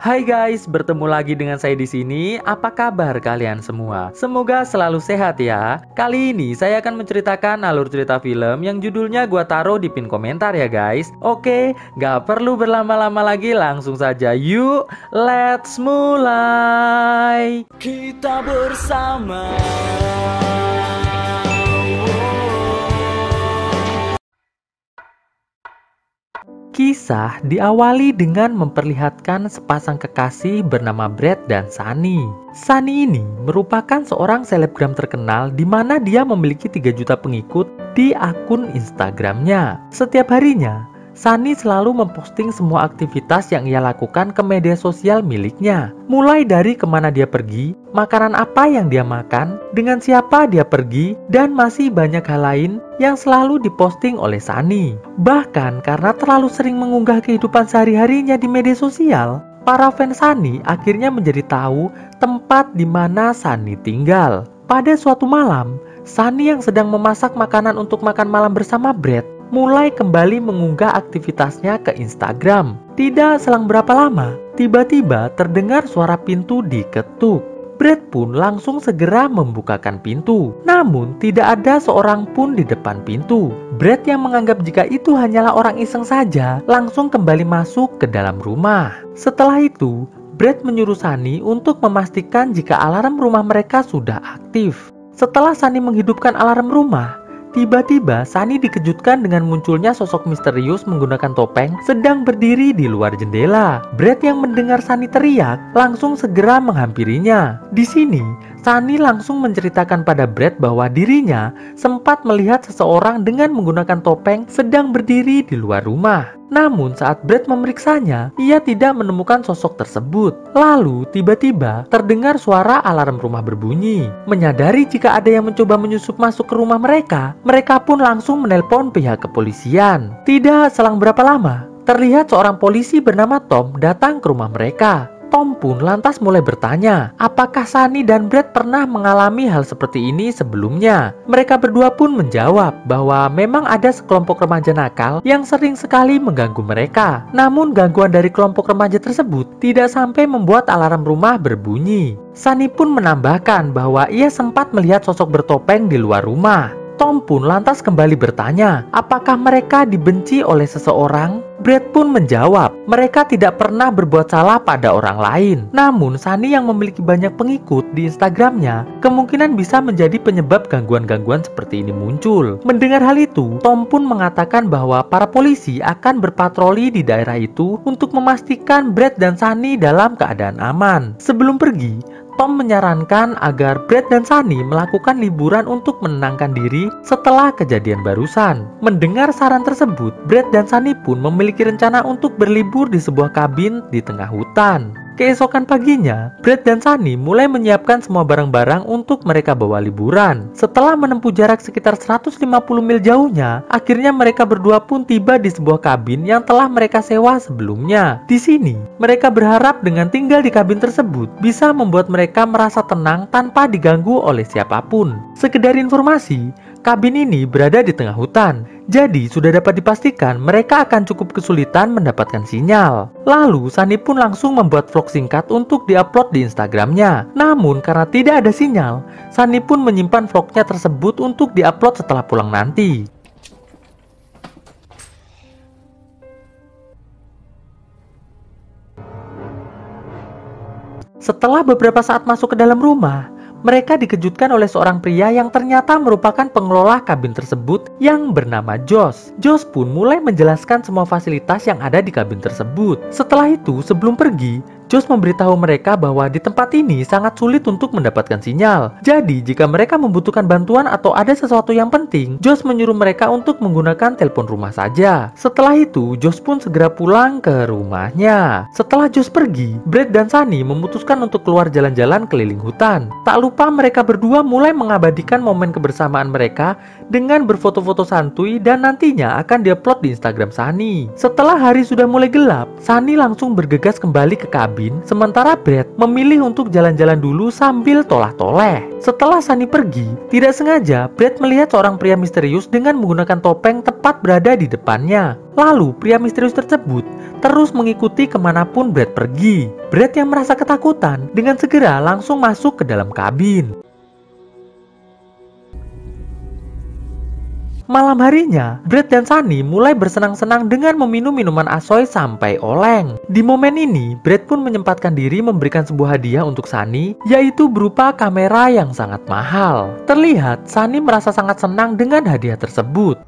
Hai guys, bertemu lagi dengan saya di sini. Apa kabar kalian semua? Semoga selalu sehat ya. Kali ini saya akan menceritakan alur cerita film yang judulnya gua taruh di pin komentar ya guys. Oke, gak perlu berlama-lama lagi, langsung saja yuk, let's mulai. Kita bersama. Kisah diawali dengan memperlihatkan sepasang kekasih bernama Brad dan Sunny. Sunny ini merupakan seorang selebgram terkenal di mana dia memiliki 3 juta pengikut di akun Instagramnya. Setiap harinya, Sunny selalu memposting semua aktivitas yang ia lakukan ke media sosial miliknya. Mulai dari kemana dia pergi, makanan apa yang dia makan, dengan siapa dia pergi, dan masih banyak hal lain yang selalu diposting oleh Sunny. Bahkan karena terlalu sering mengunggah kehidupan sehari-harinya di media sosial, para fans Sunny akhirnya menjadi tahu tempat di mana Sunny tinggal. Pada suatu malam, Sunny yang sedang memasak makanan untuk makan malam bersama Brad mulai kembali mengunggah aktivitasnya ke Instagram. Tidak selang berapa lama, tiba-tiba terdengar suara pintu diketuk. Brad pun langsung segera membukakan pintu. Namun tidak ada seorang pun di depan pintu. Brad yang menganggap jika itu hanyalah orang iseng saja, langsung kembali masuk ke dalam rumah. Setelah itu, Brad menyuruh Sunny untuk memastikan jika alarm rumah mereka sudah aktif. Setelah Sunny menghidupkan alarm rumah, tiba-tiba Sunny dikejutkan dengan munculnya sosok misterius menggunakan topeng sedang berdiri di luar jendela. Brad yang mendengar Sunny teriak langsung segera menghampirinya. Di sini, Sunny langsung menceritakan pada Brad bahwa dirinya sempat melihat seseorang dengan menggunakan topeng sedang berdiri di luar rumah. Namun saat Brad memeriksanya, ia tidak menemukan sosok tersebut. Lalu tiba-tiba terdengar suara alarm rumah berbunyi. Menyadari jika ada yang mencoba menyusup masuk ke rumah mereka, mereka pun langsung menelpon pihak kepolisian. Tidak selang berapa lama, terlihat seorang polisi bernama Tom datang ke rumah mereka. Tom pun lantas mulai bertanya, apakah Sunny dan Brad pernah mengalami hal seperti ini sebelumnya? Mereka berdua pun menjawab bahwa memang ada sekelompok remaja nakal yang sering sekali mengganggu mereka. Namun gangguan dari kelompok remaja tersebut tidak sampai membuat alarm rumah berbunyi. Sunny pun menambahkan bahwa ia sempat melihat sosok bertopeng di luar rumah. Tom pun lantas kembali bertanya, apakah mereka dibenci oleh seseorang? Brad pun menjawab, mereka tidak pernah berbuat salah pada orang lain. Namun, Sunny yang memiliki banyak pengikut di Instagramnya, kemungkinan bisa menjadi penyebab gangguan-gangguan seperti ini muncul. Mendengar hal itu, Tom pun mengatakan bahwa para polisi akan berpatroli di daerah itu untuk memastikan Brad dan Sunny dalam keadaan aman. Sebelum pergi, Tom menyarankan agar Brad dan Sunny melakukan liburan untuk menenangkan diri setelah kejadian barusan. Mendengar saran tersebut, Brad dan Sunny pun memiliki rencana untuk berlibur di sebuah kabin di tengah hutan. Keesokan paginya, Brad dan Sunny mulai menyiapkan semua barang-barang untuk mereka bawa liburan. Setelah menempuh jarak sekitar 150 mil jauhnya, akhirnya mereka berdua pun tiba di sebuah kabin yang telah mereka sewa sebelumnya. Di sini, mereka berharap dengan tinggal di kabin tersebut bisa membuat mereka merasa tenang tanpa diganggu oleh siapapun. Sekedar informasi, kabin ini berada di tengah hutan. Jadi sudah dapat dipastikan mereka akan cukup kesulitan mendapatkan sinyal. Lalu Sunny pun langsung membuat vlog singkat untuk diupload di Instagramnya. Namun karena tidak ada sinyal, Sunny pun menyimpan vlognya tersebut untuk diupload setelah pulang nanti. Setelah beberapa saat masuk ke dalam rumah, mereka dikejutkan oleh seorang pria yang ternyata merupakan pengelola kabin tersebut yang bernama Josh. Josh pun mulai menjelaskan semua fasilitas yang ada di kabin tersebut. Setelah itu, sebelum pergi, Josh memberitahu mereka bahwa di tempat ini sangat sulit untuk mendapatkan sinyal. Jadi, jika mereka membutuhkan bantuan atau ada sesuatu yang penting, Josh menyuruh mereka untuk menggunakan telepon rumah saja. Setelah itu, Josh pun segera pulang ke rumahnya. Setelah Josh pergi, Brad dan Sunny memutuskan untuk keluar jalan-jalan keliling hutan. Tak lupa mereka berdua mulai mengabadikan momen kebersamaan mereka dengan berfoto-foto santuy dan nantinya akan diupload di Instagram Sunny. Setelah hari sudah mulai gelap, Sunny langsung bergegas kembali ke kabin kabin, sementara Brad memilih untuk jalan-jalan dulu sambil tolah-toleh. Setelah Sunny pergi, tidak sengaja Brad melihat seorang pria misterius dengan menggunakan topeng tepat berada di depannya. Lalu pria misterius tersebut terus mengikuti kemanapun Brad pergi. Brad yang merasa ketakutan dengan segera langsung masuk ke dalam kabin. Malam harinya, Brad dan Sunny mulai bersenang-senang dengan meminum minuman asoy sampai oleng. Di momen ini, Brad pun menyempatkan diri memberikan sebuah hadiah untuk Sunny, yaitu berupa kamera yang sangat mahal. Terlihat, Sunny merasa sangat senang dengan hadiah tersebut.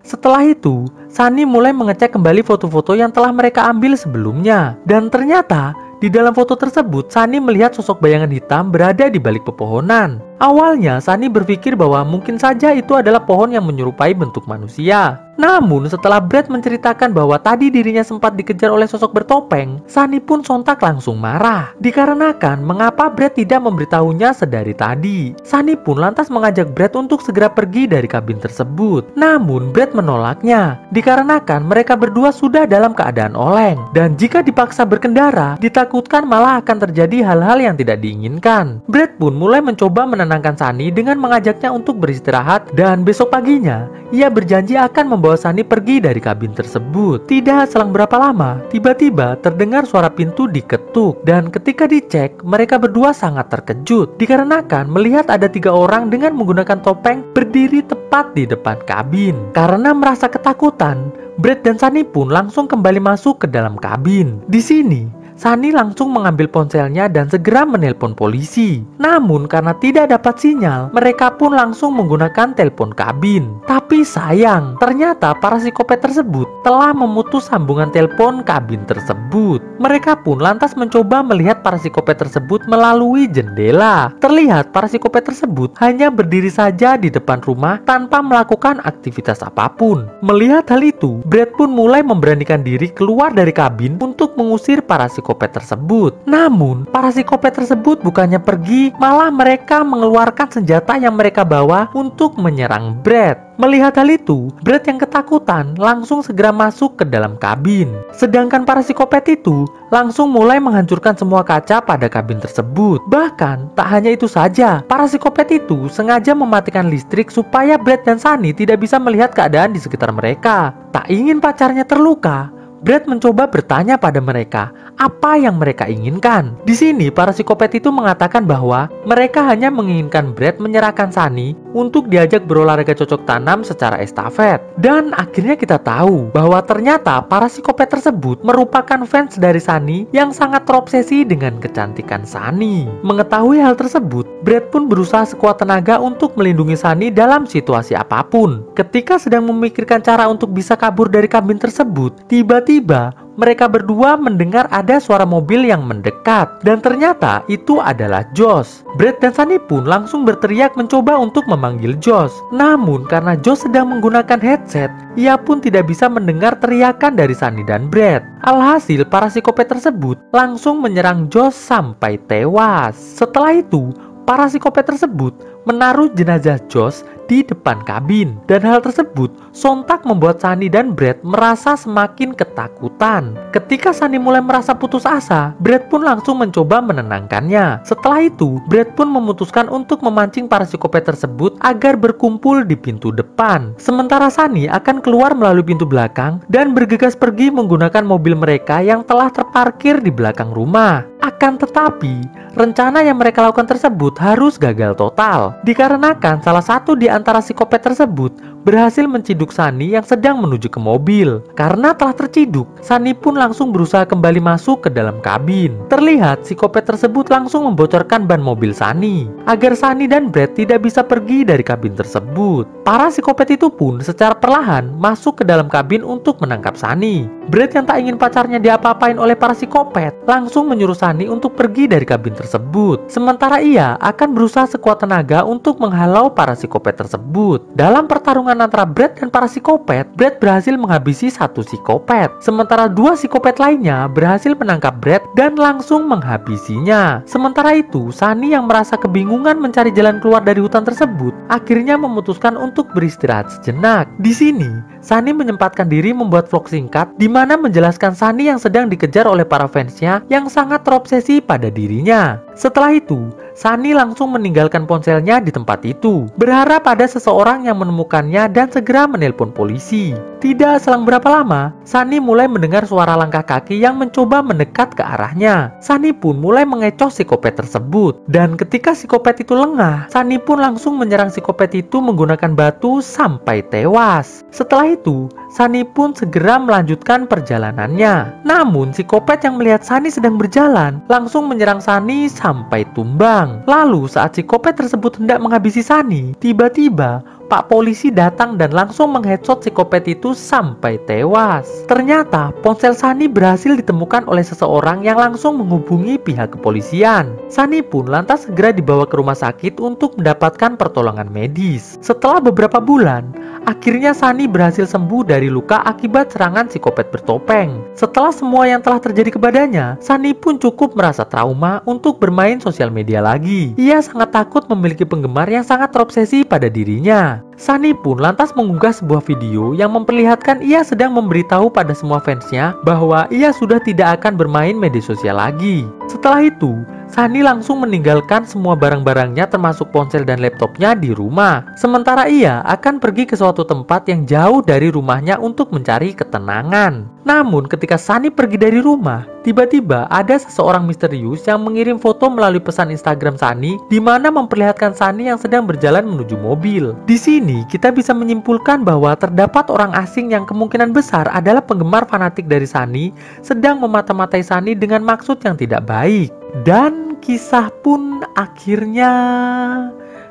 Setelah itu, Sunny mulai mengecek kembali foto-foto yang telah mereka ambil sebelumnya. Dan ternyata, di dalam foto tersebut, Sunny melihat sosok bayangan hitam berada di balik pepohonan. Awalnya, Sunny berpikir bahwa mungkin saja itu adalah pohon yang menyerupai bentuk manusia. Namun, setelah Brad menceritakan bahwa tadi dirinya sempat dikejar oleh sosok bertopeng, Sunny pun sontak langsung marah. Dikarenakan mengapa Brad tidak memberitahunya sedari tadi. Sunny pun lantas mengajak Brad untuk segera pergi dari kabin tersebut. Namun, Brad menolaknya. Dikarenakan mereka berdua sudah dalam keadaan oleng. Dan jika dipaksa berkendara, ditakutkan malah akan terjadi hal-hal yang tidak diinginkan. Brad pun mulai mencoba menenangkan Sunny dengan mengajaknya untuk beristirahat. Dan besok paginya, ia berjanji akan membawa Sunny pergi dari kabin tersebut. Tidak selang berapa lama, tiba-tiba terdengar suara pintu diketuk. Dan ketika dicek, mereka berdua sangat terkejut dikarenakan melihat ada 3 orang dengan menggunakan topeng berdiri tepat di depan kabin. Karena merasa ketakutan, Brad dan Sunny pun langsung kembali masuk ke dalam kabin. Di sini, Sunny langsung mengambil ponselnya dan segera menelpon polisi. Namun karena tidak dapat sinyal, mereka pun langsung menggunakan telepon kabin. Tapi sayang, ternyata para psikopat tersebut telah memutus sambungan telepon kabin tersebut. Mereka pun lantas mencoba melihat para psikopat tersebut melalui jendela. Terlihat para psikopat tersebut hanya berdiri saja di depan rumah tanpa melakukan aktivitas apapun. Melihat hal itu, Brad pun mulai memberanikan diri keluar dari kabin untuk mengusir para psikopat tersebut. Namun, para psikopat tersebut bukannya pergi, malah mereka mengeluarkan senjata yang mereka bawa untuk menyerang Brad. Melihat hal itu, Brad yang ketakutan langsung segera masuk ke dalam kabin. Sedangkan para psikopat itu langsung mulai menghancurkan semua kaca pada kabin tersebut. Bahkan, tak hanya itu saja, para psikopat itu sengaja mematikan listrik supaya Brad dan Sunny tidak bisa melihat keadaan di sekitar mereka. Tak ingin pacarnya terluka, Brad mencoba bertanya pada mereka apa yang mereka inginkan. Di sini para psikopat itu mengatakan bahwa mereka hanya menginginkan Brad menyerahkan Sunny untuk diajak berolahraga cocok tanam secara estafet. Dan akhirnya kita tahu bahwa ternyata para psikopat tersebut merupakan fans dari Sunny yang sangat terobsesi dengan kecantikan Sunny. Mengetahui hal tersebut, Brad pun berusaha sekuat tenaga untuk melindungi Sunny dalam situasi apapun. Ketika sedang memikirkan cara untuk bisa kabur dari kabin tersebut, tiba-tiba mereka berdua mendengar ada suara mobil yang mendekat. Dan ternyata itu adalah Josh. Brad dan Sunny pun langsung berteriak mencoba untuk memanggil Josh. Namun karena Josh sedang menggunakan headset, ia pun tidak bisa mendengar teriakan dari Sunny dan Brad. Alhasil para psikopat tersebut langsung menyerang Josh sampai tewas. Setelah itu, para psikopat tersebut menaruh jenazah Josh di depan kabin. Dan hal tersebut sontak membuat Sunny dan Brad merasa semakin ketakutan. Ketika Sunny mulai merasa putus asa, Brad pun langsung mencoba menenangkannya. Setelah itu, Brad pun memutuskan untuk memancing para psikopat tersebut agar berkumpul di pintu depan. Sementara Sunny akan keluar melalui pintu belakang dan bergegas pergi menggunakan mobil mereka yang telah terparkir di belakang rumah. Akan tetapi, rencana yang mereka lakukan tersebut harus gagal total. Dikarenakan salah satu di antara psikopat tersebut berhasil menciduk Sunny yang sedang menuju ke mobil. Karena telah terciduk, Sunny pun langsung berusaha kembali masuk ke dalam kabin. Terlihat psikopat tersebut langsung membocorkan ban mobil Sunny agar Sunny dan Brad tidak bisa pergi dari kabin tersebut. Para psikopat itu pun secara perlahan masuk ke dalam kabin untuk menangkap Sunny. Brad yang tak ingin pacarnya diapa-apain oleh para psikopat langsung menyuruh Sunny untuk pergi dari kabin tersebut. Sementara ia akan berusaha sekuat tenaga untuk menghalau para psikopat tersebut. Dalam pertarungan pertarungan antara Brad dan para psikopat, Brad berhasil menghabisi satu psikopat. Sementara dua psikopat lainnya berhasil menangkap Brad dan langsung menghabisinya. Sementara itu, Sunny yang merasa kebingungan mencari jalan keluar dari hutan tersebut, akhirnya memutuskan untuk beristirahat sejenak. Di sini, Sunny menyempatkan diri membuat vlog singkat di mana menjelaskan Sunny yang sedang dikejar oleh para fansnya yang sangat terobsesi pada dirinya. Setelah itu, Sunny langsung meninggalkan ponselnya di tempat itu, berharap ada seseorang yang menemukannya dan segera menelpon polisi. Tidak selang berapa lama, Sunny mulai mendengar suara langkah kaki yang mencoba mendekat ke arahnya. Sunny pun mulai mengecoh psikopat tersebut, dan ketika psikopat itu lengah, Sunny pun langsung menyerang psikopat itu menggunakan batu sampai tewas. Setelah itu, Sunny pun segera melanjutkan perjalanannya. Namun, psikopat yang melihat Sunny sedang berjalan langsung menyerang Sunny sampai tumbang. Lalu, saat psikopat tersebut hendak menghabisi Sunny, tiba-tiba Pak polisi datang dan langsung mengheadshot psikopat itu sampai tewas. Ternyata, ponsel Sunny berhasil ditemukan oleh seseorang yang langsung menghubungi pihak kepolisian. Sunny pun lantas segera dibawa ke rumah sakit untuk mendapatkan pertolongan medis. Setelah beberapa bulan, akhirnya Sunny berhasil sembuh dari luka akibat serangan psikopat bertopeng. Setelah semua yang telah terjadi kepadanya, Sunny pun cukup merasa trauma untuk bermain sosial media lagi. Ia sangat takut memiliki penggemar yang sangat terobsesi pada dirinya. Sunny pun lantas mengunggah sebuah video yang memperlihatkan ia sedang memberitahu pada semua fansnya bahwa ia sudah tidak akan bermain media sosial lagi. Setelah itu, Sunny langsung meninggalkan semua barang-barangnya termasuk ponsel dan laptopnya di rumah. Sementara ia akan pergi ke suatu tempat yang jauh dari rumahnya untuk mencari ketenangan. Namun ketika Sunny pergi dari rumah, tiba-tiba ada seseorang misterius yang mengirim foto melalui pesan Instagram Sunny di mana memperlihatkan Sunny yang sedang berjalan menuju mobil. Di sini kita bisa menyimpulkan bahwa terdapat orang asing yang kemungkinan besar adalah penggemar fanatik dari Sunny sedang memata-matai Sunny dengan maksud yang tidak baik. Dan kisah pun akhirnya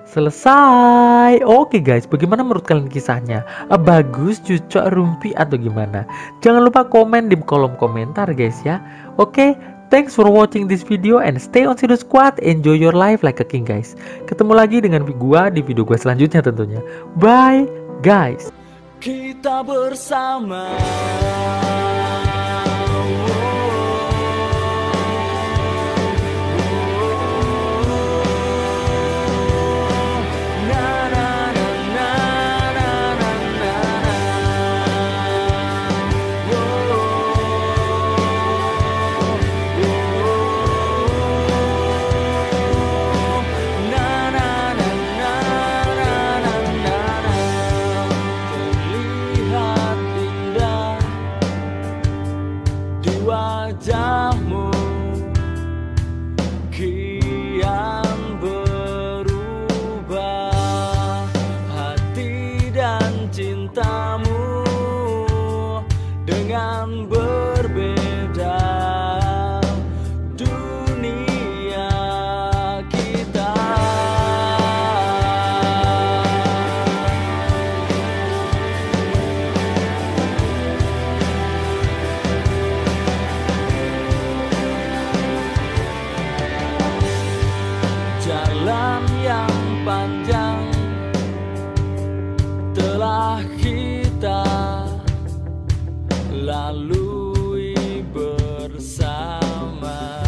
selesai. Oke guys, bagaimana menurut kalian kisahnya? Bagus, cocok, rumpi, atau gimana? Jangan lupa komen di kolom komentar guys ya. Oke, thanks for watching this video and stay on Shido Squad. Enjoy your life like a king guys. Ketemu lagi dengan gua di video gua selanjutnya tentunya. Bye guys. Kita bersama. Wajahmu kian berubah, hati dan cintamu dengan berbeda. Dunia kita jalan yang panjang telah kita lalui bersama,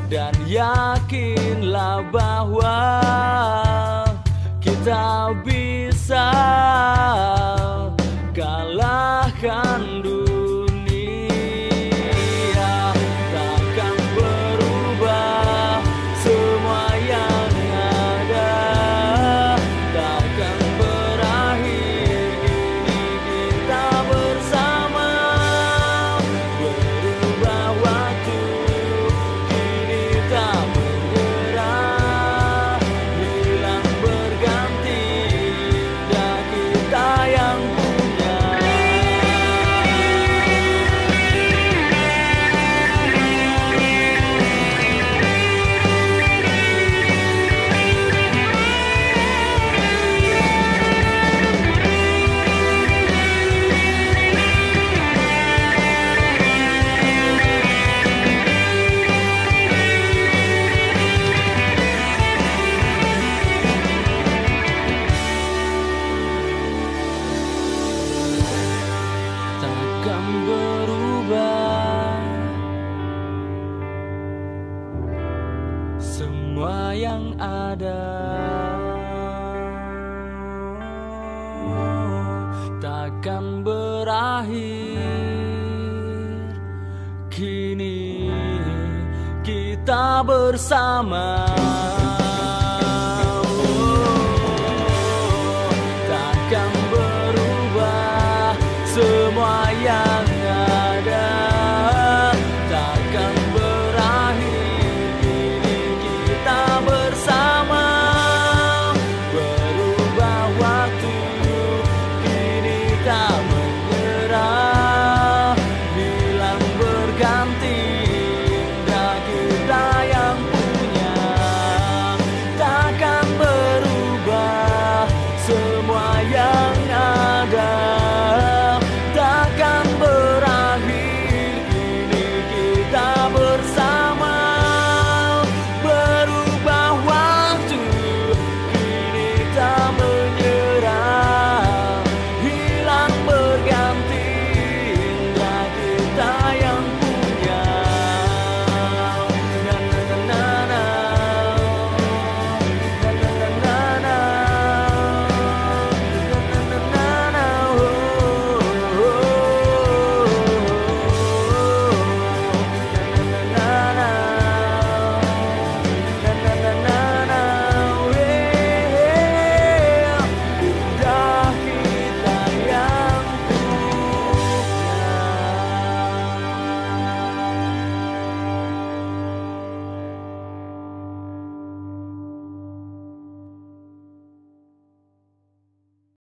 dan yakinlah bahwa kita bisa kalahkan dunia. Takkan berubah semua yang ada, takkan berakhir ini kita bersama. Berubah waktu kini tak bergerak, hilang berganti, dan kita yang punya. semua yang ada takkan berakhir. Kini kita bersama. Takkan berubah semua yang ada, takkan berakhir. Kini kita bersama. Berubah waktu, kini tak menyerah, hilang berganti.